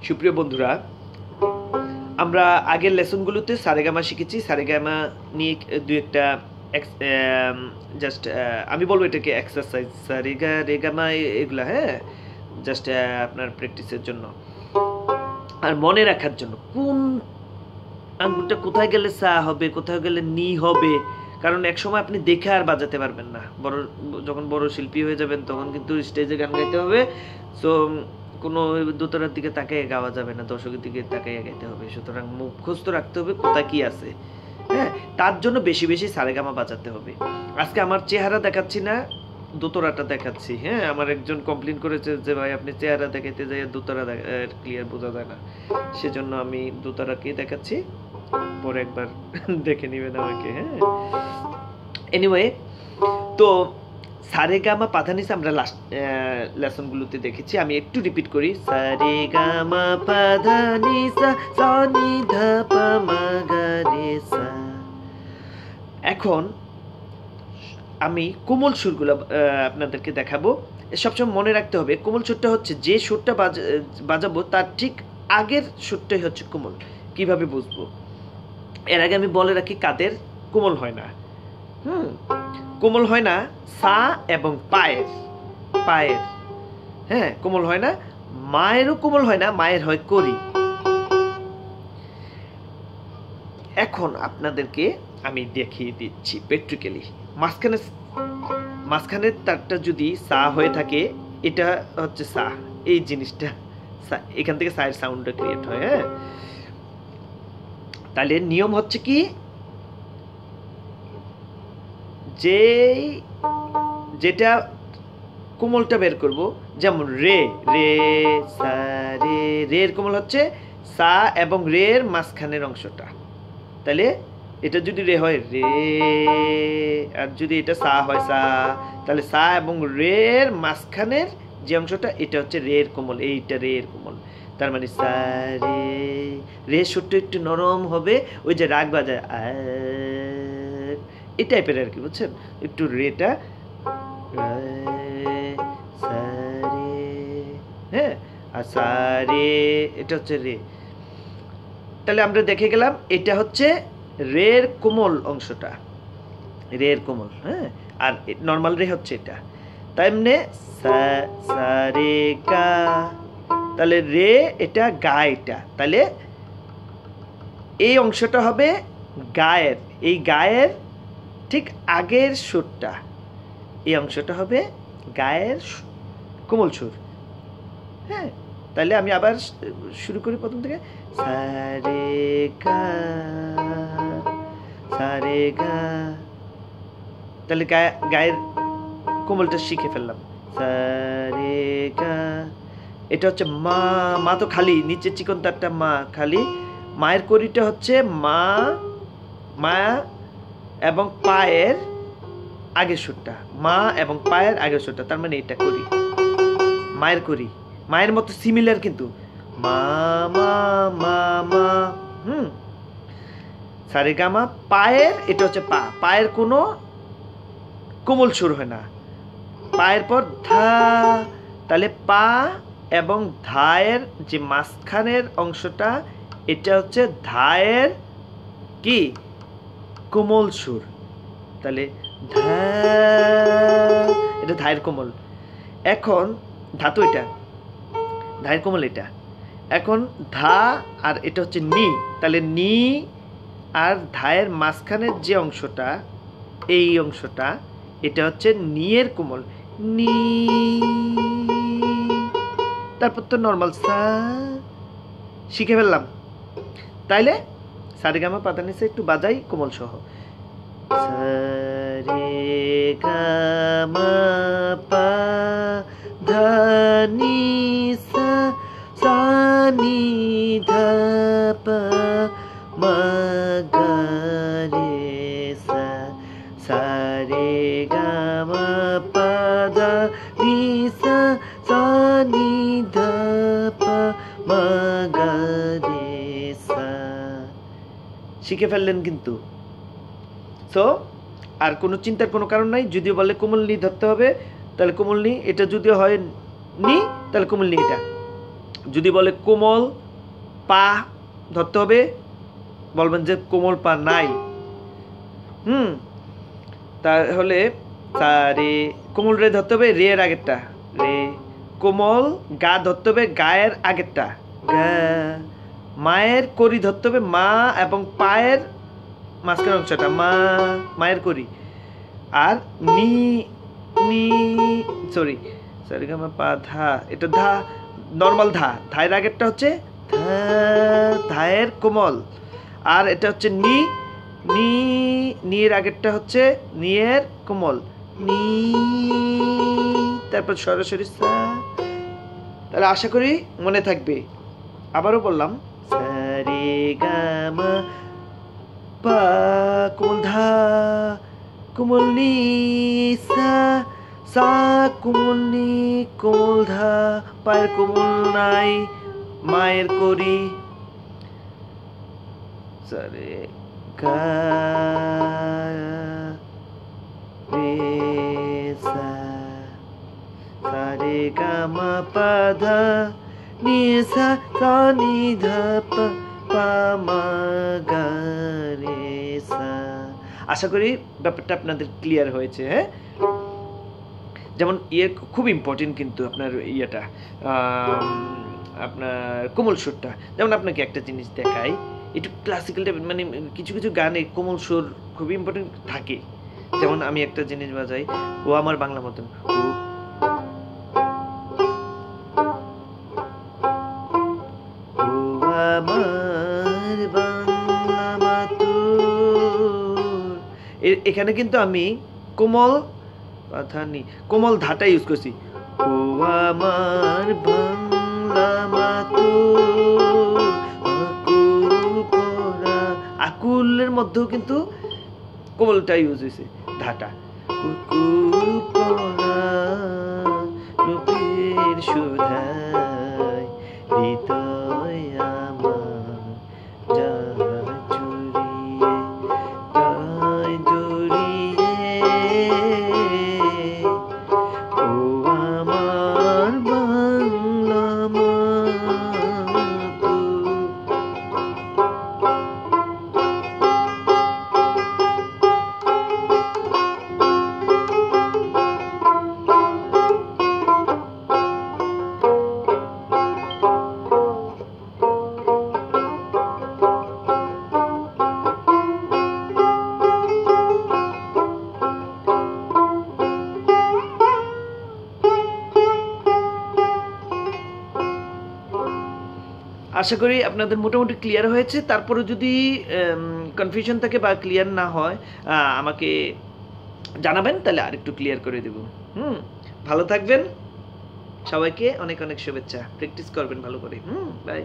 সুপ্রিয় বন্ধুরা, আমরা আগের লেসনগুলোতে সারেগামা শিখেছি। সারেগামা নিয়ে দু একটা জাস্ট আমি বলবো এটাকে এক্সারসাইজ, সারেগা রেগামা এগুলা, হ্যাঁ, জাস্ট আপনার প্র্যাকটিসের জন্য আর মনে রাখার জন্য কোন আঙ্গুলটা কোথায় গেলে সা হবে, কোথায় গেলে নি হবে। কারণ এক সময় আপনি দেখে আর বাজাতে পারবেন না। যখন বড় শিল্পী হয়ে যাবেন তখন কিন্তু স্টেজে গান গাইতে হবে। সো কোনো দোতরার দিকে তাকিয়ে গাওয়া যাবে না, দর্শকের দিকে তাকিয়ে গাইতে হবে। সুতরাং মুখস্থ রাখতে হবে কোথায় কি আছে, হ্যাঁ। তার জন্য বেশি বেশি সারেগামা বাজাতে হবে। আজকে আমার চেহারা দেখাচ্ছি না, দোতরাটা দেখাচ্ছি, হ্যাঁ। আমার একজন কমপ্লেন করেছে যে ভাই আপনি চেহারা দেখাইতে যাই দোতরা ক্লিয়ার বোঝা যায় না, সেজন্য আমি দোতরাকে দেখাচ্ছি। পরে একবার দেখে নেবেন আমাকে, হ্যাঁ। এনিওয়ে, তো সারেগামা পাধানিসা আমরা লাস্ট লেসনগুলোতে দেখেছি। আমি একটু রিপিট করি। সারেগামা পাধানিসা সা নি ধা পা মা গা রে সা। এখন আমি কোমল সুরগুলো আপনাদেরকে দেখাবো। সবসময় মনে রাখতে হবে কোমল সুরটা হচ্ছে যে সুরটা বাজাবো তার ঠিক আগের সুরটাই হচ্ছে কোমল। কিভাবে বুঝবো? এর আগে আমি বলে রাখি কাদের কোমল হয় না। কোমল হয় না সা এবং পায়ের, হ্যাঁ, কোমল হয় না। মায়েরও কোমল হয় না, মায়ের হয় করি। এখন আপনাদেরকে আমি দেখিয়ে দিচ্ছি প্র্যাকটিক্যালি। মাঝখানের তারটা যদি সা হয়ে থাকে, এটা হচ্ছে সা, এই জিনিসটা এখান থেকে সায়ের সাউন্ডটা ক্রিয়েট হয়, হ্যাঁ। তাহলে নিয়ম হচ্ছে কি, যেটা কোমলটা বের করব, যেমন রে রে সা রে, রের কোমল হচ্ছে সা এবং রের মাঝখানের অংশটা। তাহলে এটা যদি রে হয় রে, আর যদি এটা সা হয় সা, তাহলে সা এবং রের মাঝখানের যে অংশটা এটা হচ্ছে রের কোমল, এইটা রের কোমল। তার মানে সা রে, রে সুরটা একটু নরম হবে, ওই যে রাগ বাজায় এই টাইপের আর কি, বুঝছেন? একটু রেটা, হ্যাঁ, আর সা রে এটা হচ্ছে রে। তাহলে আমরা দেখে গেলাম এটা হচ্ছে রের কোমল অংশটা, রের কোমল, হ্যাঁ। আর নর্মাল রে হচ্ছে এটা। তাই মানে সা সা রে গা, তাহলে রে এটা গা, এটা তাহলে এই অংশটা হবে গায়ের, এই গায়ের ঠিক আগের সুরটা, এই অংশটা হবে গায়ের কোমল সুর, হ্যাঁ। তাহলে আমি আবার শুরু করি প্রথম থেকে। সা রে গা, সা রে গা, তাহলে গায়ের কোমলটা শিখে ফেললাম। সা রে গা, এটা হচ্ছে মা, মা তো খালি, নিচের চিকন তারটা মা খালি। মায়ের করিটা হচ্ছে মা, মা এবং পায়ের আগের সুরটা, মা এবং পায়ের আগের সুরটা, তার মানে এটা করি, মায়ের করি, মায়ের মতো সিমিলার কিন্তু মা মা মা মা, সারেগামা পায়ের, এটা হচ্ছে পা, পায়ের কোনো কোমল সুর হয় না। পায়ের পর ধা, তাহলে পা এবং ধায়ের যে মাঝখানের অংশটা এটা হচ্ছে ধায়ের কি কোমল সুর। তাহলে ধা, এটা ধায়ের কোমল। এখন ধাতু, এটা ধায়ের কোমল, এটা এখন ধা, আর এটা হচ্ছে নি, তাহলে নি আর ধায়ের মাঝখানের যে অংশটা, এই অংশটা এটা হচ্ছে নিয়ের কোমল, নি। তারপর তো নর্মাল সা শিখে ফেললাম। তাইলে সারেগামা পাধানিসা একটু বাজাই কোমল সহ। সা রে গা মা পা ধা নি সা, সা নি ধা পা মা গা রে সা, সা রে গা মা পা ধা নি সা, সা নি ধা পা মা গা রে সা। শিখে ফেললেন কিন্তু। সো আর কোনো চিন্তার কোনো কারণ নাই। যদিও বলে কোমল নি ধরতে হবে, তাহলে কোমল নি, এটা যদিও হয় নি তাহলে কোমল নি এটা, যদি বলে কোমল পা ধরতে হবে, বলবেন যে কোমল পা নাই। তাহলে রে কোমল রে ধরতে হবে রে এর আগেরটা রে, কোমল গা ধরতে হবে গায়ের আগেরটা গা, মায়ের করি ধরতে হবে মা এবং পায়ের মাঝখানের অংশটা মা, মায়ের করি। আর নি নি সরি সারেগামা পা ধা, এটা ধা নর্মাল ধা, ধায়ের আগেরটা হচ্ছে ধা, ধায়ের কোমল। আর এটা হচ্ছে নি নি, নির আগেরটা হচ্ছে নিয়ের কোমল নি, তারপর সরাসরি সা। তাহলে আশা করি মনে থাকবে। আবারও বললাম সারেগামা পা কোমল ধা কোমল নি সা, সা কোমল নি কোমল ধা, পায়ের কোমল নাই মায়ের করি সারে গা রে সা, সারে গা মা পা ধা নি সা, সা নি ধা পা, পা মা গা রে সা। আশা করি ব্যাপারটা আপনাদের ক্লিয়ার হয়েছে। হ্যাঁ, যেমন ইয়ে খুব ইম্পর্টেন্ট কিন্তু আপনার ইয়েটা, আপনার কোমল সুরটা। যেমন আপনাকে একটা জিনিস দেখাই, একটু ক্লাসিক্যাল টাইপের, মানে কিছু কিছু গানে কোমল সুর খুব ইম্পর্টেন্ট থাকে। যেমন আমি একটা জিনিস বাজাই, ও আমার বাংলা মতন, ও আমার বাংলা মাতুর, এখানে কিন্তু আমি কোমল কথা নি কোমল ধাটা ইউজ করছি। ও আমার বাংলা মাতুর আকুল করা, আকুলের মধ্যেও কিন্তু কোমলটা ইউজ হয়েছে ধাটা। আকুল করা রূপের সুধায় হৃদয় আমার যা জড়িয়ে, তাই জড়িয়ে, ও আমার বাংলা মাতুর। আশা করি আপনাদের মোটামুটি ক্লিয়ার হয়েছে। তারপরে যদি কনফিউশন থাকে বা ক্লিয়ার না হয় আমাকে জানাবেন, তাহলে আরেকটু ক্লিয়ার করে দেব। ভালো থাকবেন, সবাইকে অনেক অনেক শুভেচ্ছা। প্র্যাকটিস করবেন ভালো করে। বাই।